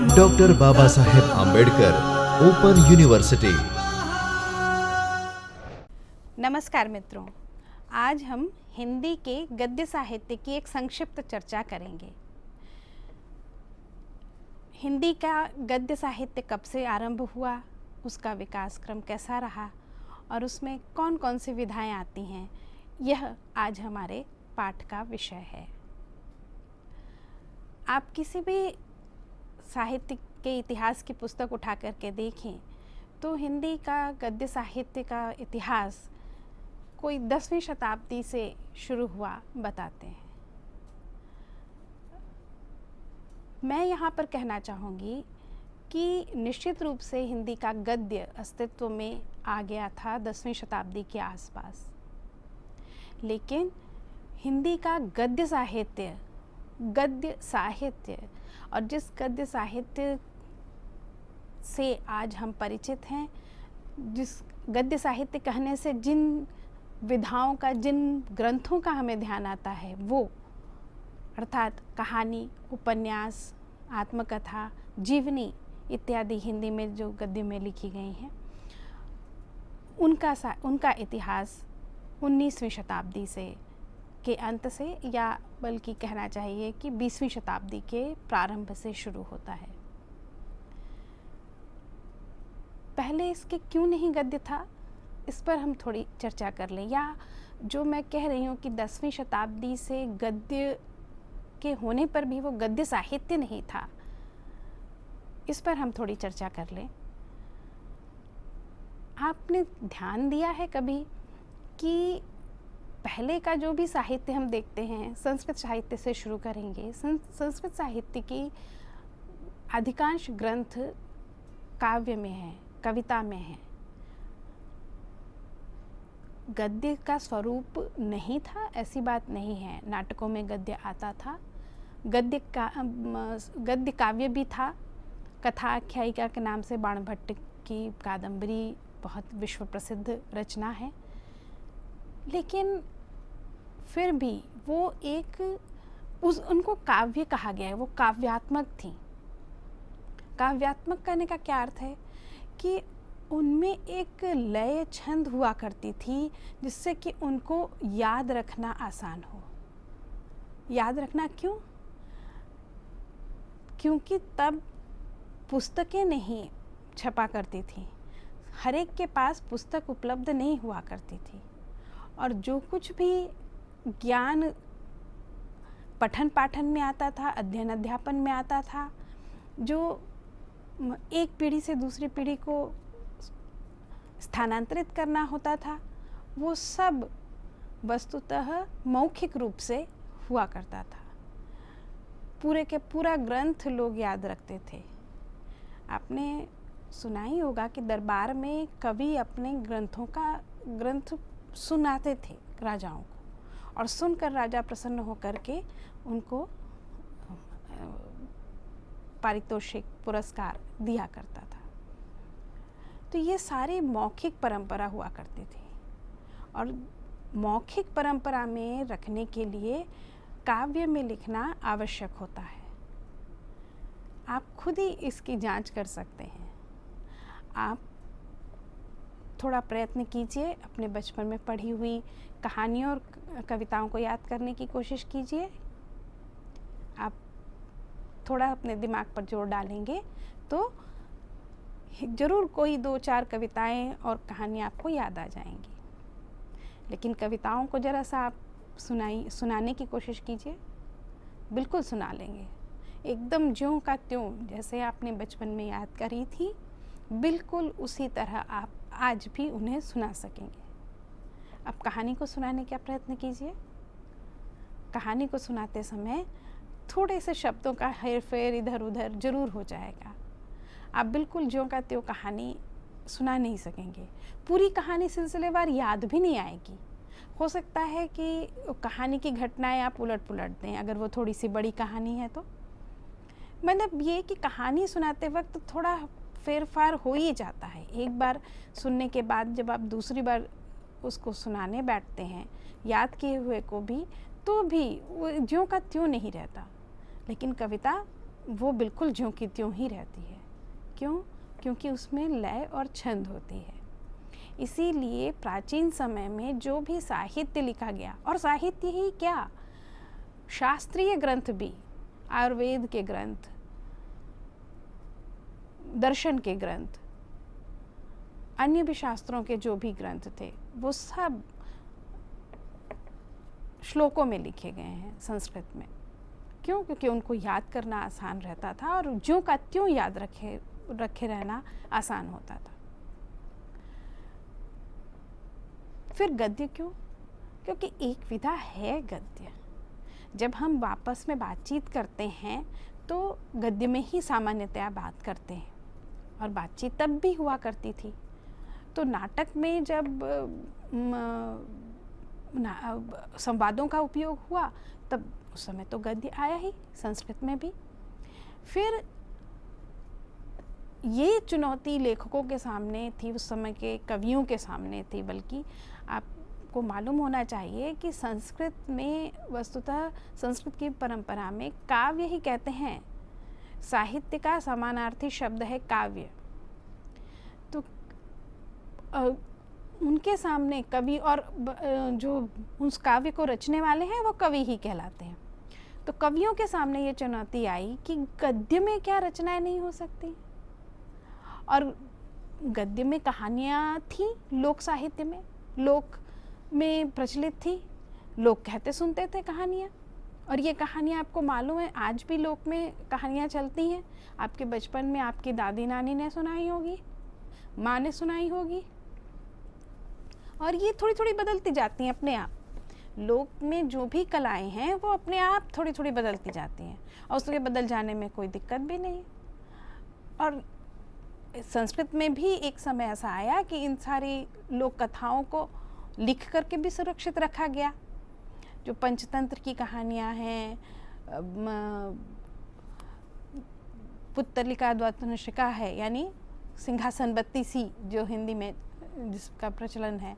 Doctor Baba Saheb Ambedkar open university. नमस्कार मित्रों, आज हम हिंदी के गद्य साहित्य की एक संक्षिप्त चर्चा करेंगे। हिंदी का गद्य साहित्य कब से आरंभ हुआ, उसका विकास क्रम कैसा रहा और उसमें कौन कौन सी विधाएं आती हैं, यह आज हमारे पाठ का विषय है। आप किसी भी साहित्य के इतिहास की पुस्तक उठा करके देखें तो हिंदी का गद्य साहित्य का इतिहास कोई 10वीं शताब्दी से शुरू हुआ बताते हैं। मैं यहाँ पर कहना चाहूँगी कि निश्चित रूप से हिंदी का गद्य अस्तित्व में आ गया था 10वीं शताब्दी के आसपास, लेकिन हिंदी का गद्य साहित्य और जिस गद्य साहित्य से आज हम परिचित हैं, जिस गद्य साहित्य कहने से जिन विधाओं का, जिन ग्रंथों का हमें ध्यान आता है, वो अर्थात कहानी, उपन्यास, आत्मकथा, जीवनी इत्यादि हिंदी में जो गद्य में लिखी गई हैं, उनका इतिहास 19वीं शताब्दी से के अंत से, या बल्कि कहना चाहिए कि 20वीं शताब्दी के प्रारंभ से शुरू होता है। पहले इसके क्यों नहीं गद्य था, इस पर हम थोड़ी चर्चा कर लें। या जो मैं कह रही हूँ कि 10वीं शताब्दी से गद्य के होने पर भी वो गद्य साहित्य नहीं था, इस पर हम थोड़ी चर्चा कर लें। आपने ध्यान दिया है कभी कि पहले का जो भी साहित्य हम देखते हैं, संस्कृत साहित्य से शुरू करेंगे, संस्कृत साहित्य की अधिकांश ग्रंथ काव्य में है, कविता में है। गद्य का स्वरूप नहीं था, ऐसी बात नहीं है। नाटकों में गद्य आता था, गद्य काव्य भी था। कथा आख्यायिका के नाम से बाणभट्ट की कादंबरी बहुत विश्व प्रसिद्ध रचना है, लेकिन फिर भी वो उनको काव्य कहा गया है, वो काव्यात्मक थी। काव्यात्मक कहने का क्या अर्थ है कि उनमें एक लय छंद हुआ करती थी जिससे कि उनको याद रखना आसान हो। याद रखना क्यों? क्योंकि तब पुस्तकें नहीं छपा करती थी, हर एक के पास पुस्तक उपलब्ध नहीं हुआ करती थी, और जो कुछ भी ज्ञान पठन पाठन में आता था, अध्ययन अध्यापन में आता था, जो एक पीढ़ी से दूसरी पीढ़ी को स्थानांतरित करना होता था, वो सब वस्तुतः मौखिक रूप से हुआ करता था। पूरे के पूरा ग्रंथ लोग याद रखते थे। आपने सुना ही होगा कि दरबार में कवि अपने ग्रंथ सुनाते थे राजाओं को, और सुनकर राजा प्रसन्न होकर के उनको पारितोषिक, पुरस्कार दिया करता था। तो ये सारी मौखिक परंपरा हुआ करती थी, और मौखिक परंपरा में रखने के लिए काव्य में लिखना आवश्यक होता है। आप खुद ही इसकी जांच कर सकते हैं। आप थोड़ा प्रयत्न कीजिए, अपने बचपन में पढ़ी हुई कहानियों और कविताओं को याद करने की कोशिश कीजिए। आप थोड़ा अपने दिमाग पर जोर डालेंगे तो ज़रूर कोई 2-4 कविताएं और कहानियाँ आपको याद आ जाएंगी। लेकिन कविताओं को ज़रा सा आप सुनाने की कोशिश कीजिए, बिल्कुल सुना लेंगे, एकदम ज्यों का त्यों, जैसे आपने बचपन में याद करी थी, बिल्कुल उसी तरह आप आज भी उन्हें सुना सकेंगे। अब कहानी को सुनाने का प्रयत्न कीजिए। कहानी को सुनाते समय थोड़े से शब्दों का हेर फेर इधर उधर जरूर हो जाएगा। आप बिल्कुल ज्यों का त्यों कहानी सुना नहीं सकेंगे। पूरी कहानी सिलसिलेवार याद भी नहीं आएगी। हो सकता है कि कहानी की घटनाएं आप उलट पुलट दें, अगर वो थोड़ी सी बड़ी कहानी है तो। मतलब ये कि कहानी सुनाते वक्त थोड़ा फेर फार हो ही जाता है। एक बार सुनने के बाद जब आप दूसरी बार उसको सुनाने बैठते हैं, याद किए हुए को भी, तो भी वो ज्यों का त्यों नहीं रहता। लेकिन कविता वो बिल्कुल ज्यों की त्यों ही रहती है। क्यों? क्योंकि उसमें लय और छंद होती है। इसीलिए प्राचीन समय में जो भी साहित्य लिखा गया, और साहित्य ही क्या, शास्त्रीय ग्रंथ भी, आयुर्वेद के ग्रंथ, दर्शन के ग्रंथ, अन्य भी शास्त्रों के जो भी ग्रंथ थे, वो सब श्लोकों में लिखे गए हैं संस्कृत में। क्यों? क्योंकि उनको याद करना आसान रहता था और ज्यों का त्यों याद रखे रहना आसान होता था। फिर गद्य क्यों? क्योंकि एक विधा है गद्य। जब हम आपस में बातचीत करते हैं तो गद्य में ही सामान्यतया बात करते हैं, और बातचीत तब भी हुआ करती थी। तो नाटक में जब संवादों का उपयोग हुआ, तब उस समय तो गद्य आया ही, संस्कृत में भी। फिर ये चुनौती लेखकों के सामने थी, उस समय के कवियों के सामने थी। बल्कि आपको मालूम होना चाहिए कि संस्कृत में वस्तुतः, संस्कृत की परंपरा में काव्य ही कहते हैं। साहित्य का समानार्थी शब्द है काव्य। तो उनके सामने कवि, और जो उस काव्य को रचने वाले हैं वो कवि ही कहलाते हैं। तो कवियों के सामने ये चुनौती आई कि गद्य में क्या रचनाएं नहीं हो सकती। और गद्य में कहानियाँ थी, लोक साहित्य में, लोक में प्रचलित थी, लोग कहते सुनते थे कहानियाँ। और ये कहानियाँ आपको मालूम है आज भी लोक में कहानियाँ चलती हैं। आपके बचपन में आपकी दादी नानी ने सुनाई होगी, माँ ने सुनाई होगी, और ये थोड़ी थोड़ी बदलती जाती हैं अपने आप। लोक में जो भी कलाएं हैं वो अपने आप थोड़ी थोड़ी बदलती जाती हैं, और उसके बदल जाने में कोई दिक्कत भी नहीं। और संस्कृत में भी एक समय ऐसा आया कि इन सारी लोक कथाओं को लिख करके भी सुरक्षित रखा गया। जो पंचतंत्र की कहानियाँ हैं, पुत्तलिका द्वादशिका है, यानी सिंहासन बत्तीसी जो हिंदी में जिसका प्रचलन है,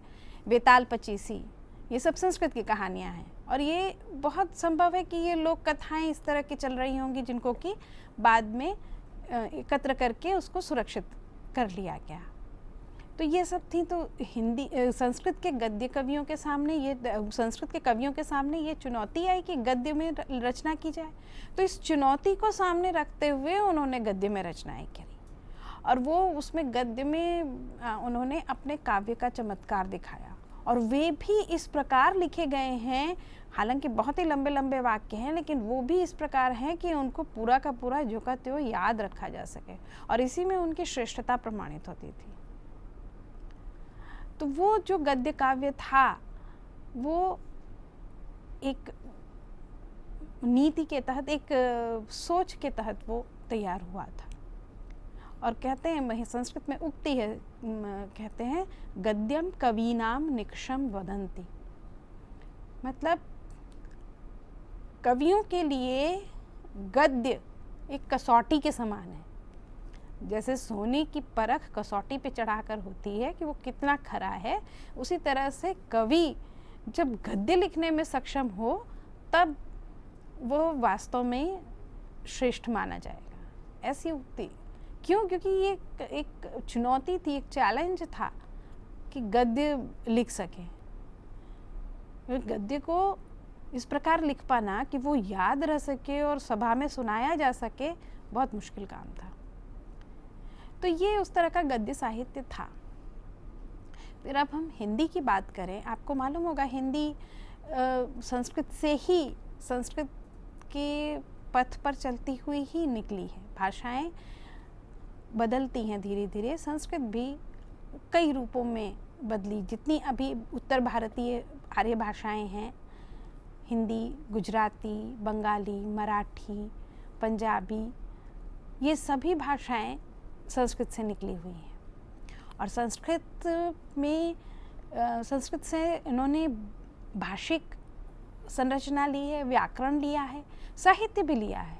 बेताल पचीसी, ये सब संस्कृत की कहानियाँ हैं। और ये बहुत संभव है कि ये लोक कथाएँ इस तरह की चल रही होंगी जिनको कि बाद में एकत्र करके उसको सुरक्षित कर लिया गया। तो ये सब थी। तो संस्कृत के गद्य कवियों के सामने संस्कृत के कवियों के सामने ये चुनौती आई कि गद्य में रचना की जाए। तो इस चुनौती को सामने रखते हुए उन्होंने गद्य में रचनाएं करी, और वो उसमें गद्य में उन्होंने अपने काव्य का चमत्कार दिखाया। और वे भी इस प्रकार लिखे गए हैं, हालांकि बहुत ही लंबे लंबे वाक्य हैं, लेकिन वो भी इस प्रकार हैं कि उनको पूरा का पूरा जो का त्यों याद रखा जा सके, और इसी में उनकी श्रेष्ठता प्रमाणित होती थी। तो वो जो गद्य काव्य था वो एक नीति के तहत, एक सोच के तहत वो तैयार हुआ था। और कहते हैं, संस्कृत में उक्ति है, कहते हैं गद्यम कवीनाम निक्षम वदंती। मतलब कवियों के लिए गद्य एक कसौटी के समान है। जैसे सोने की परख कसौटी पे चढ़ाकर होती है कि वो कितना खरा है, उसी तरह से कवि जब गद्य लिखने में सक्षम हो तब वो वास्तव में श्रेष्ठ माना जाएगा। ऐसी उक्ति क्यों? क्योंकि ये एक चुनौती थी, एक चैलेंज था कि गद्य लिख सके। गद्य को इस प्रकार लिख पाना कि वो याद रह सके और सभा में सुनाया जा सके, बहुत मुश्किल काम था। तो ये उस तरह का गद्य साहित्य था। फिर अब हम हिंदी की बात करें, आपको मालूम होगा हिंदी संस्कृत से ही, संस्कृत के पथ पर चलती हुई ही निकली है। भाषाएं बदलती हैं धीरे धीरे, संस्कृत भी कई रूपों में बदली। जितनी अभी उत्तर भारतीय आर्य भाषाएं हैं, हिंदी, गुजराती, बंगाली, मराठी, पंजाबी, ये सभी भाषाएं संस्कृत से निकली हुई हैं। और संस्कृत में संस्कृत से इन्होंने भाषिक संरचना ली है, व्याकरण लिया है, साहित्य भी लिया है।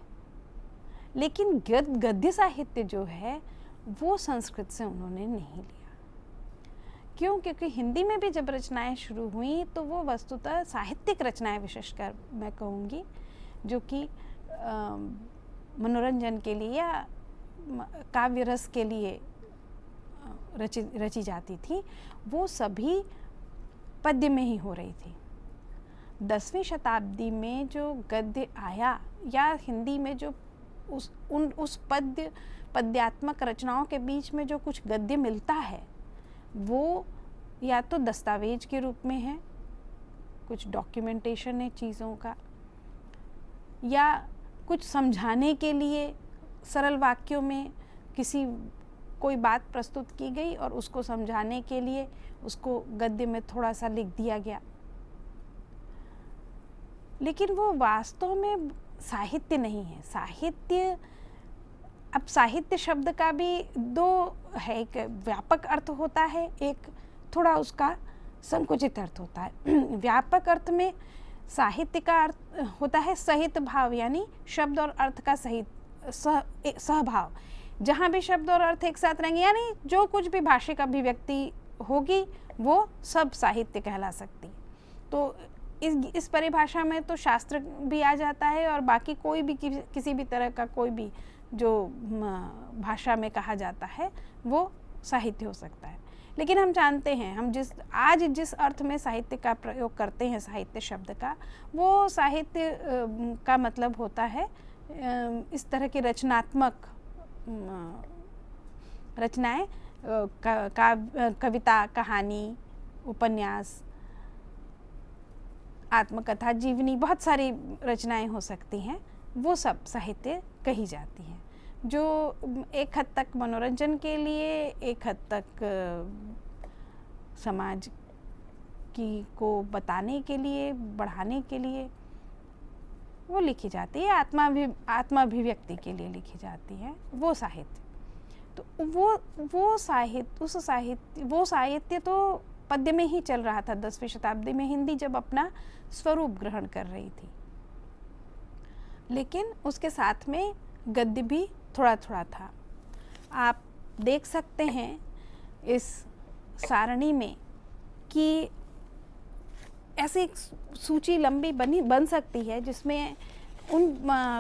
लेकिन गद्य साहित्य जो है वो संस्कृत से उन्होंने नहीं लिया। क्यों? क्योंकि हिंदी में भी जब रचनाएं शुरू हुई तो वो वस्तुतः साहित्यिक रचनाएं, विशेषकर मैं कहूँगी, जो कि मनोरंजन के लिए या काव्य रस के लिए रची जाती थी, वो सभी पद्य में ही हो रही थी। 10वीं शताब्दी में जो गद्य आया या हिंदी में जो उस पद्यात्मक रचनाओं के बीच में जो कुछ गद्य मिलता है, वो या तो दस्तावेज के रूप में है, कुछ डॉक्यूमेंटेशन है चीज़ों का, या कुछ समझाने के लिए सरल वाक्यों में कोई बात प्रस्तुत की गई और उसको समझाने के लिए उसको गद्य में थोड़ा सा लिख दिया गया। लेकिन वो वास्तव में साहित्य नहीं है। साहित्य शब्द का भी दो है, एक व्यापक अर्थ होता है, एक थोड़ा उसका संकुचित अर्थ होता है। व्यापक अर्थ में साहित्य का अर्थ होता है सहित भाव, यानी शब्द और अर्थ का सहभाव। जहाँ भी शब्द और अर्थ एक साथ रहेंगे, यानी जो कुछ भी भाषिक अभिव्यक्ति होगी वो सब साहित्य कहला सकती। तो इस परिभाषा में तो शास्त्र भी आ जाता है और बाकी कोई भी किसी भी तरह का कोई भी जो भाषा में कहा जाता है वो साहित्य हो सकता है। लेकिन हम जानते हैं, हम आज जिस अर्थ में साहित्य का प्रयोग करते हैं, साहित्य शब्द का, वो साहित्य का मतलब होता है इस तरह की रचनात्मक रचनाएं, कविता, कहानी, उपन्यास, आत्मकथा, जीवनी, बहुत सारी रचनाएं हो सकती हैं, वो सब साहित्य कही जाती हैं, जो एक हद तक मनोरंजन के लिए, एक हद तक समाज को बताने के लिए, बढ़ाने के लिए वो लिखी जाती है, आत्माभिव्यक्ति के लिए लिखी जाती है, वो साहित्य। तो वो साहित्य तो पद्य में ही चल रहा था 10वीं शताब्दी में, हिंदी जब अपना स्वरूप ग्रहण कर रही थी। लेकिन उसके साथ में गद्य भी थोड़ा थोड़ा था। आप देख सकते हैं इस सारणी में कि ऐसी एक सूची लंबी बन सकती है जिसमें उन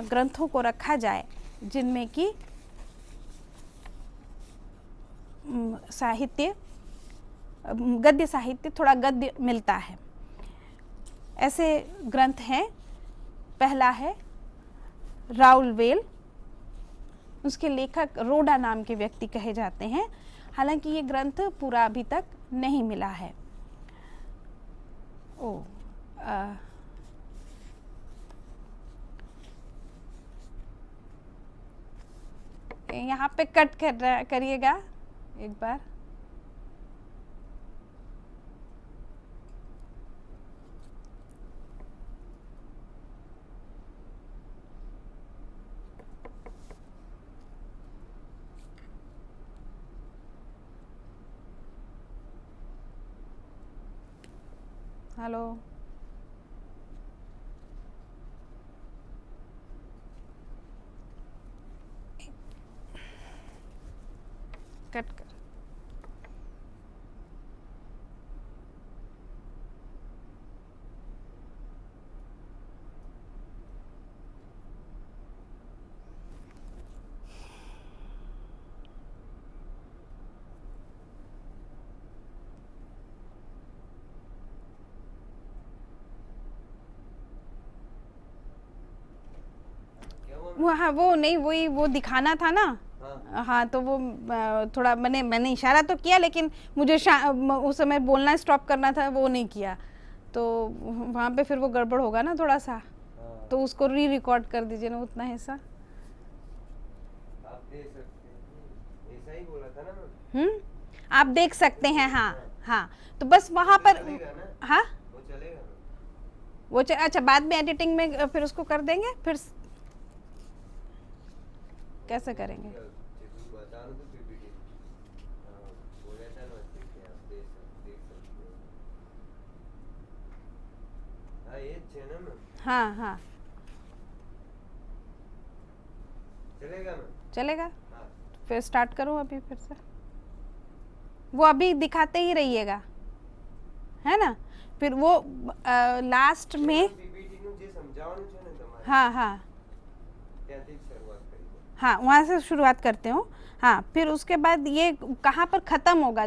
ग्रंथों को रखा जाए जिनमें कि साहित्य, गद्य साहित्य, थोड़ा गद्य मिलता है। ऐसे ग्रंथ हैं, पहला है राउलवेल, उसके लेखक रोडा नाम के व्यक्ति कहे जाते हैं। हालांकि ये ग्रंथ पूरा अभी तक नहीं मिला है। यहाँ पे कट करिएगा एक बार। हेलो, कट कर। वो नहीं, वो दिखाना था ना। हाँ, तो वो थोड़ा मैंने इशारा तो किया, लेकिन मुझे उस समय बोलना स्टॉप करना था, वो नहीं किया, तो वहाँ पे फिर वो गड़बड़ होगा ना थोड़ा सा। तो उसको रिकॉर्ड कर दीजिए ना उतना हिस्सा। आप देख सकते हैं, ऐसा ही बोला था ना। आप देख सकते हैं। हाँ, तो बस वहाँ पर। हाँ, वो चलेगा ना? वो अच्छा, बाद में एडिटिंग में फिर उसको कर देंगे। फिर कैसे करेंगे? हाँ, चलेगा। हाँ। फिर स्टार्ट करूँ अभी फिर से? वो अभी दिखाते ही रहिएगा, है ना? फिर वो लास्ट में। हाँ, ત્યાંથી જ શરૂઆત કરી દો। हाँ, वहाँ से शुरुआत करते हो। हाँ, फिर उसके बाद ये कहाँ पर ख़त्म होगा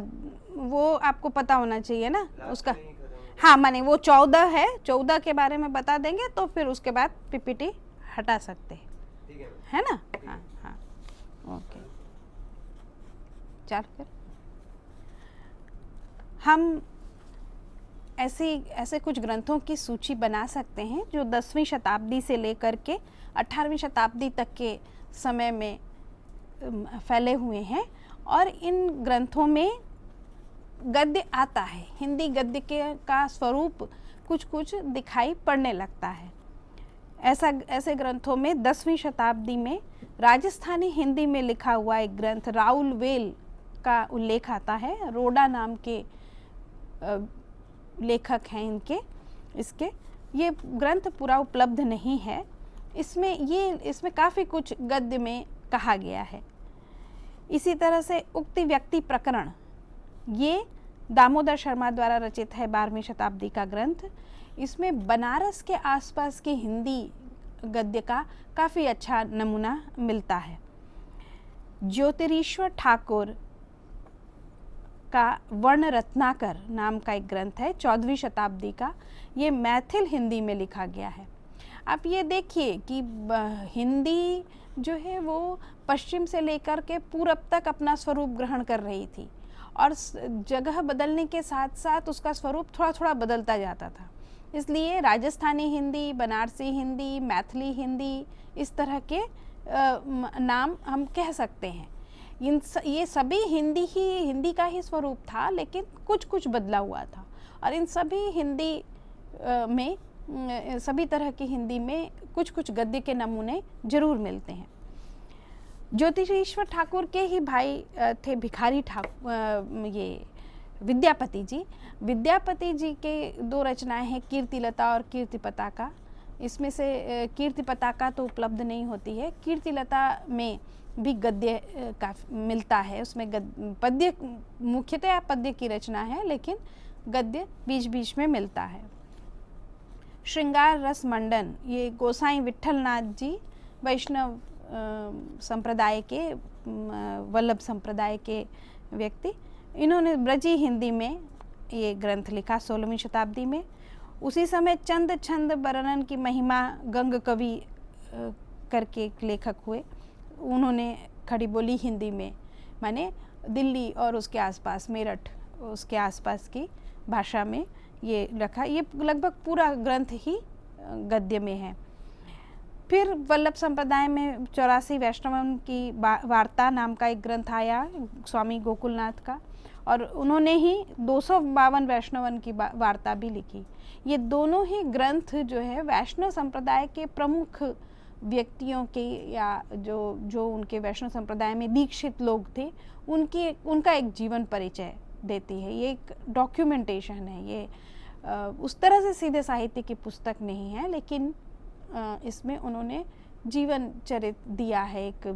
वो आपको पता होना चाहिए ना उसका। नहीं खत्म हो- हाँ, माने वो 14 है, 14 के बारे में बता देंगे तो फिर उसके बाद पीपीटी हटा सकते हैं, ठीक है मैम। है ना। हाँ हाँ, ओके, चल फिर हम ऐसे कुछ ग्रंथों की सूची बना सकते हैं जो 10वीं शताब्दी से लेकर के 18वीं शताब्दी तक के समय में फैले हुए हैं, और इन ग्रंथों में गद्य आता है। हिंदी गद्य का स्वरूप कुछ कुछ दिखाई पड़ने लगता है। ऐसे ग्रंथों में 10वीं शताब्दी में राजस्थानी हिंदी में लिखा हुआ एक ग्रंथ राउल वेल का उल्लेख आता है। रोडा नाम के लेखक हैं इसके। ये ग्रंथ पूरा उपलब्ध नहीं है। इसमें काफ़ी कुछ गद्य में कहा गया है। इसी तरह से उक्ति व्यक्ति प्रकरण, ये दामोदर शर्मा द्वारा रचित है 12वीं शताब्दी का ग्रंथ। इसमें बनारस के आसपास की हिंदी गद्य का काफ़ी अच्छा नमूना मिलता है। ज्योतिरीश्वर ठाकुर का वर्ण रत्नाकर नाम का एक ग्रंथ है 14वीं शताब्दी का। ये मैथिल हिंदी में लिखा गया है। आप ये देखिए कि हिंदी जो है वो पश्चिम से लेकर के पूरब तक अपना स्वरूप ग्रहण कर रही थी, और जगह बदलने के साथ साथ उसका स्वरूप थोड़ा थोड़ा बदलता जाता था। इसलिए राजस्थानी हिंदी, बनारसी हिंदी, मैथिली हिंदी, इस तरह के नाम हम कह सकते हैं। ये सभी हिंदी का ही स्वरूप था, लेकिन कुछ कुछ बदला हुआ था। और इन सभी हिंदी में सभी तरह की हिंदी में कुछ कुछ गद्य के नमूने जरूर मिलते हैं। ज्योतिरीश्वर ठाकुर के ही भाई थे भिखारी ठाकुर, ये विद्यापति जी। विद्यापति जी के 2 रचनाएं हैं, कीर्तिलता और कीर्ति पताका। इसमें से कीर्ति पताका तो उपलब्ध नहीं होती है। कीर्तिलता में भी गद्य का मिलता है। उसमें पद्य, मुख्यतः पद्य की रचना है, लेकिन गद्य बीच बीच में मिलता है। श्रृंगार रस मंडन, ये गोसाई विट्ठलनाथ जी वैष्णव संप्रदाय के, वल्लभ संप्रदाय के व्यक्ति, इन्होंने ब्रजी हिंदी में ये ग्रंथ लिखा 16वीं शताब्दी में। उसी समय चंद छंद वर्णन की महिमा गंग कवि करके एक लेखक हुए। उन्होंने खड़ी बोली हिंदी में, माने दिल्ली और उसके आसपास, मेरठ उसके आसपास की भाषा में ये रखा। ये लगभग पूरा ग्रंथ ही गद्य में है। फिर वल्लभ संप्रदाय में 84 वैष्णवन की वार्ता नाम का एक ग्रंथ आया स्वामी गोकुलनाथ का, और उन्होंने ही 252 वैष्णवन की वार्ता भी लिखी। ये दोनों ही ग्रंथ जो है वैष्णव संप्रदाय के प्रमुख व्यक्तियों के, या जो उनके वैष्णव संप्रदाय में दीक्षित लोग थे, उनका एक जीवन परिचय देती है। ये एक डॉक्यूमेंटेशन है। ये उस तरह से सीधे साहित्य की पुस्तक नहीं है, लेकिन इसमें उन्होंने जीवन चरित्र दिया है, एक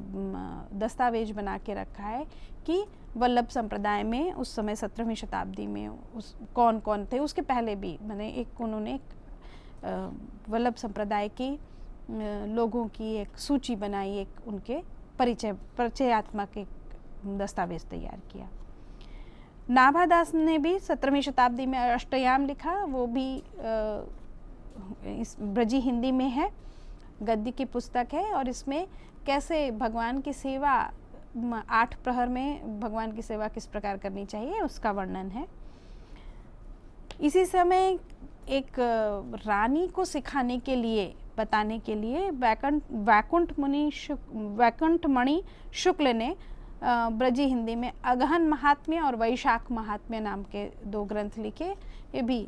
दस्तावेज बना के रखा है कि वल्लभ संप्रदाय में उस समय 17वीं शताब्दी में कौन कौन थे। उसके पहले भी उन्होंने वल्लभ संप्रदाय की लोगों की एक सूची बनाई, एक उनके परिचयात्मक एक दस्तावेज तैयार किया। नाभादास ने भी 17वीं शताब्दी में अष्टयाम लिखा, वो भी इस ब्रजी हिंदी में है, गद्य की पुस्तक है। और इसमें कैसे भगवान की सेवा 8 प्रहर में भगवान की सेवा किस प्रकार करनी चाहिए उसका वर्णन है। इसी समय एक रानी को सिखाने के लिए, बताने के लिए वैकुंठ मणि शुक्ल ने ब्रजी हिंदी में अगहन महात्म्य और वैशाख महात्म्य नाम के 2 ग्रंथ लिखे। ये भी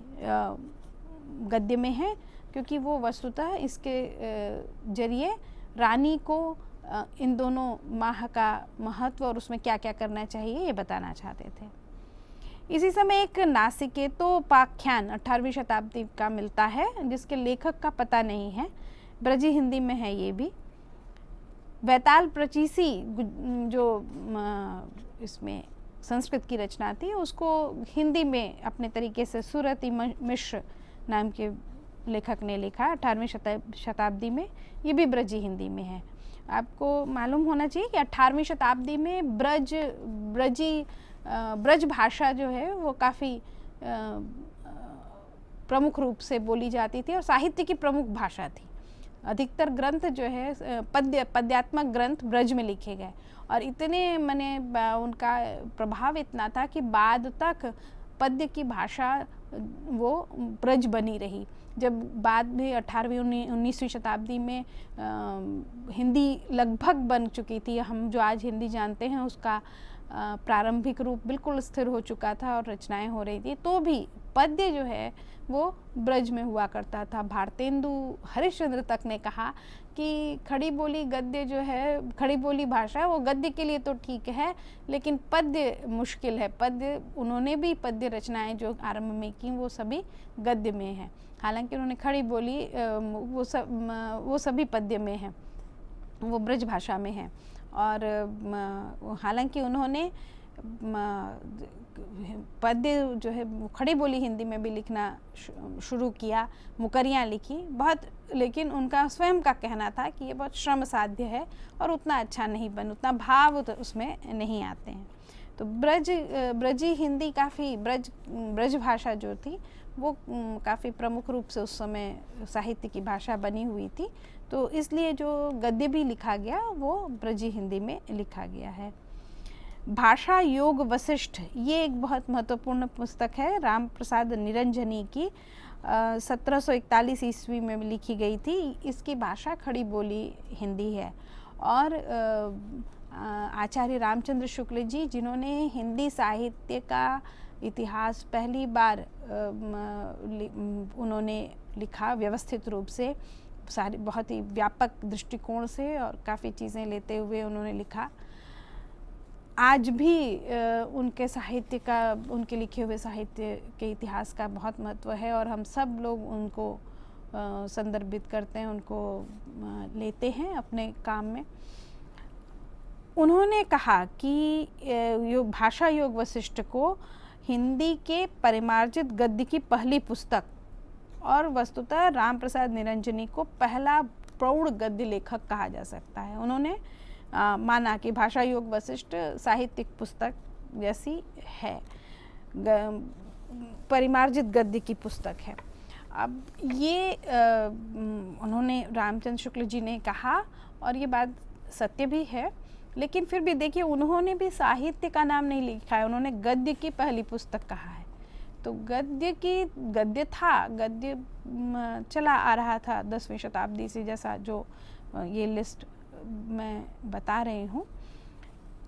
गद्य में है, क्योंकि वो वस्तुतः इसके जरिए रानी को इन दोनों माह का महत्व और उसमें क्या क्या करना चाहिए ये बताना चाहते थे। इसी समय एक नासिकेतोपाख्यान 18वीं शताब्दी का मिलता है, जिसके लेखक का पता नहीं है, ब्रजी हिंदी में है ये भी। वैताल प्रचीसी जो इसमें संस्कृत की रचना थी, उसको हिंदी में अपने तरीके से सुरति मिश्र नाम के लेखक ने लिखा 18वीं शताब्दी में। ये भी ब्रजी हिंदी में है। आपको मालूम होना चाहिए कि 18वीं शताब्दी में ब्रज भाषा जो है वो काफ़ी प्रमुख रूप से बोली जाती थी और साहित्य की प्रमुख भाषा थी। अधिकतर ग्रंथ जो है पद्यात्मक ग्रंथ ब्रज में लिखे गए और इतने उनका प्रभाव इतना था कि बाद तक पद्य की भाषा वो ब्रज बनी रही। जब बाद में 18वीं 19वीं शताब्दी में हिंदी लगभग बन चुकी थी, हम जो आज हिंदी जानते हैं उसका प्रारंभिक रूप बिल्कुल स्थिर हो चुका था और रचनाएं हो रही थी, तो भी पद्य जो है वो ब्रज में हुआ करता था। भारतेंदु हरिश्चंद्र तक ने कहा कि खड़ी बोली गद्य जो है, खड़ी बोली भाषा है वो गद्य के लिए तो ठीक है, लेकिन पद्य मुश्किल है। पद्य, उन्होंने भी पद्य रचनाएं जो आरंभ में की वो सभी गद्य में हैं। हालांकि उन्होंने खड़ी बोली वो सभी पद्य में है, वो ब्रज भाषा में है। और हालांकि उन्होंने पद्य जो है खड़ी बोली हिंदी में भी लिखना शुरू किया, मुकरियाँ लिखी बहुत, लेकिन उनका स्वयं का कहना था कि ये बहुत श्रम साध्य है और उतना अच्छा नहीं उतना भाव तो उसमें नहीं आते हैं। तो ब्रजी हिंदी काफ़ी ब्रज भाषा जो थी वो काफ़ी प्रमुख रूप से उस समय साहित्य की भाषा बनी हुई थी, तो इसलिए जो गद्य भी लिखा गया वो ब्रजी हिंदी में लिखा गया है। भाषा योग वशिष्ठ, ये एक बहुत महत्वपूर्ण पुस्तक है, राम प्रसाद निरंजनी की 1741 ईस्वी में लिखी गई थी। इसकी भाषा खड़ी बोली हिंदी है और आचार्य रामचंद्र शुक्ल जी, जिन्होंने हिंदी साहित्य का इतिहास पहली बार उन्होंने लिखा व्यवस्थित रूप से, सारी बहुत ही व्यापक दृष्टिकोण से और काफ़ी चीज़ें लेते हुए उन्होंने लिखा। आज भी उनके साहित्य का, उनके लिखे हुए साहित्य के इतिहास का बहुत महत्व है और हम सब लोग उनको संदर्भित करते हैं, उनको लेते हैं अपने काम में। उन्होंने कहा कि भाषा योग वशिष्ठ को हिंदी के परिमार्जित गद्य की पहली पुस्तक और वस्तुतः राम प्रसाद निरंजनी को पहला प्रौढ़ गद्य लेखक कहा जा सकता है। उन्होंने माना कि भाषा योग वशिष्ठ साहित्यिक पुस्तक जैसी है, परिमार्जित गद्य की पुस्तक है। अब ये उन्होंने रामचंद्र शुक्ल जी ने कहा और ये बात सत्य भी है, लेकिन फिर भी देखिए उन्होंने भी साहित्य का नाम नहीं लिखा है, उन्होंने गद्य की पहली पुस्तक कहा है। तो गद्य चला आ रहा था 10वीं शताब्दी से, जैसा जो ये लिस्ट मैं बता रही हूँ।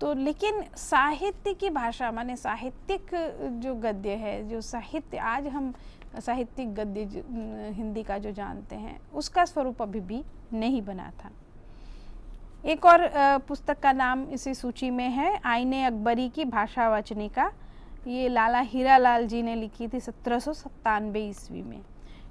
तो लेकिन साहित्य की भाषा माने साहित्यिक जो गद्य है, जो साहित्य आज हम साहित्यिक गद्य हिंदी का जो जानते हैं, उसका स्वरूप अभी भी नहीं बना था। एक और पुस्तक का नाम इसी सूची में है, आईने अकबरी की भाषा वचनिका। ये लाला हीरालाल जी ने लिखी थी 1797 ईस्वी में।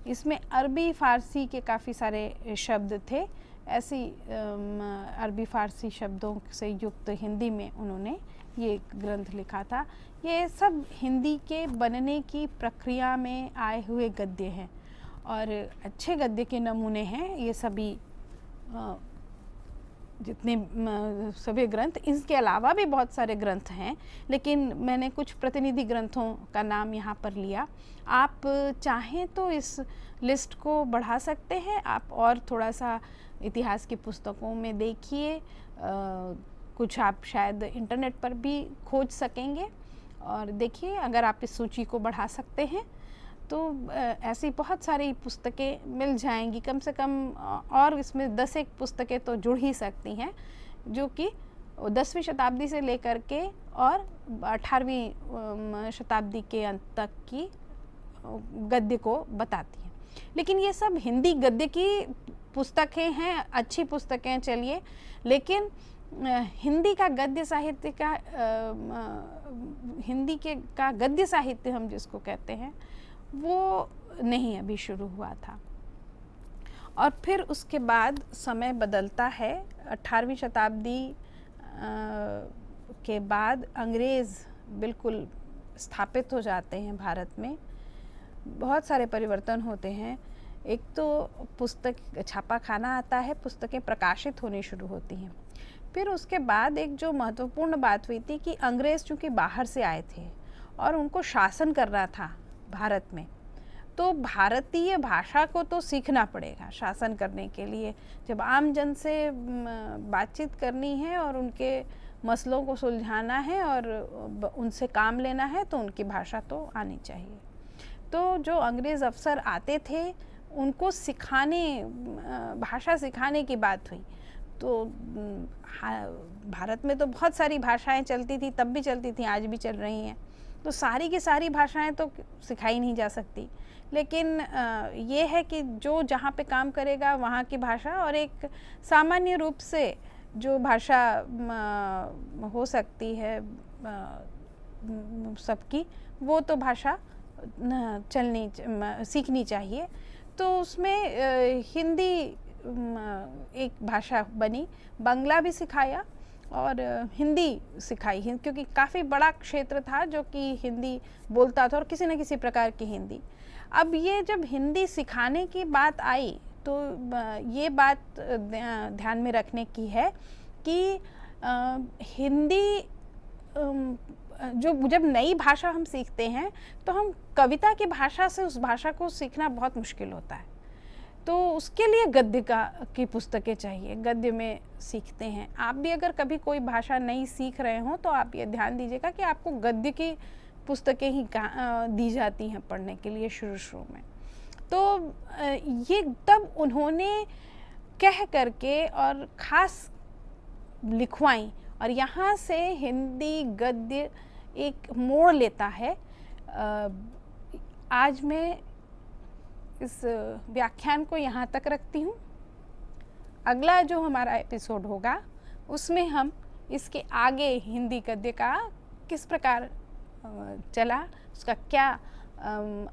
इसमें अरबी फ़ारसी के काफ़ी सारे शब्द थे, ऐसी अरबी फ़ारसी शब्दों से युक्त हिंदी में उन्होंने ये ग्रंथ लिखा था। ये सब हिंदी के बनने की प्रक्रिया में आए हुए गद्य हैं और अच्छे गद्य के नमूने हैं ये सभी, जितने सभी ग्रंथ। इसके अलावा भी बहुत सारे ग्रंथ हैं, लेकिन मैंने कुछ प्रतिनिधि ग्रंथों का नाम यहाँ पर लिया। आप चाहें तो इस लिस्ट को बढ़ा सकते हैं, आप और थोड़ा सा इतिहास की पुस्तकों में देखिए, कुछ आप शायद इंटरनेट पर भी खोज सकेंगे और देखिए अगर आप इस सूची को बढ़ा सकते हैं तो ऐसी बहुत सारी पुस्तकें मिल जाएंगी, कम से कम। और इसमें 10 पुस्तकें तो जुड़ ही सकती हैं जो कि 10वीं शताब्दी से लेकर के और 18वीं शताब्दी के अंत तक की गद्य को बताती हैं। लेकिन ये सब हिंदी गद्य की पुस्तकें हैं, अच्छी पुस्तकें चलिए, लेकिन हिंदी का गद्य साहित्य का हिंदी के का गद्य साहित्य हम जिसको कहते हैं वो नहीं अभी शुरू हुआ था। और फिर उसके बाद समय बदलता है। 18वीं शताब्दी के बाद अंग्रेज़ बिल्कुल स्थापित हो जाते हैं भारत में, बहुत सारे परिवर्तन होते हैं। एक तो पुस्तक छापाखाना आता है, पुस्तकें प्रकाशित होनी शुरू होती हैं। फिर उसके बाद एक जो महत्वपूर्ण बात हुई थी कि अंग्रेज़ चूँकि बाहर से आए थे और उनको शासन करना था भारत में, तो भारतीय भाषा को तो सीखना पड़ेगा शासन करने के लिए। जब आम जन से बातचीत करनी है और उनके मसलों को सुलझाना है और उनसे काम लेना है, तो उनकी भाषा तो आनी चाहिए। तो जो अंग्रेज़ अफसर आते थे उनको सिखाने, भाषा सिखाने की बात हुई। तो भारत में तो बहुत सारी भाषाएं चलती थी, तब भी चलती थी, आज भी चल रही हैं। तो सारी की सारी भाषाएं तो सिखाई नहीं जा सकती, लेकिन ये है कि जो जहाँ पे काम करेगा वहाँ की भाषा, और एक सामान्य रूप से जो भाषा हो सकती है सबकी, वो तो भाषा सीखनी चाहिए। तो उसमें हिंदी एक भाषा बनी, बांग्ला भी सिखाया और हिंदी सिखाई, क्योंकि काफ़ी बड़ा क्षेत्र था जो कि हिंदी बोलता था और किसी न किसी प्रकार की हिंदी। अब ये जब हिंदी सिखाने की बात आई तो ये बात ध्यान में रखने की है कि हिंदी जब नई भाषा हम सीखते हैं तो हम कविता की भाषा से उस भाषा को सीखना बहुत मुश्किल होता है। तो उसके लिए गद्य की पुस्तकें चाहिए, गद्य में सीखते हैं। आप भी अगर कभी कोई भाषा नई सीख रहे हो तो आप ये ध्यान दीजिएगा कि आपको गद्य की पुस्तकें ही दी जाती हैं पढ़ने के लिए शुरू में। तो ये तब उन्होंने कह करके और ख़ास लिखवाई, और यहाँ से हिंदी गद्य एक मोड़ लेता है। आज मैं इस व्याख्यान को यहाँ तक रखती हूँ। अगला जो हमारा एपिसोड होगा उसमें हम इसके आगे हिंदी गद्य का किस प्रकार चला, उसका क्या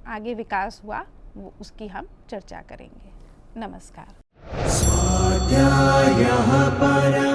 आगे विकास हुआ, वो उसकी हम चर्चा करेंगे। नमस्कार। स्वाध्यायः परः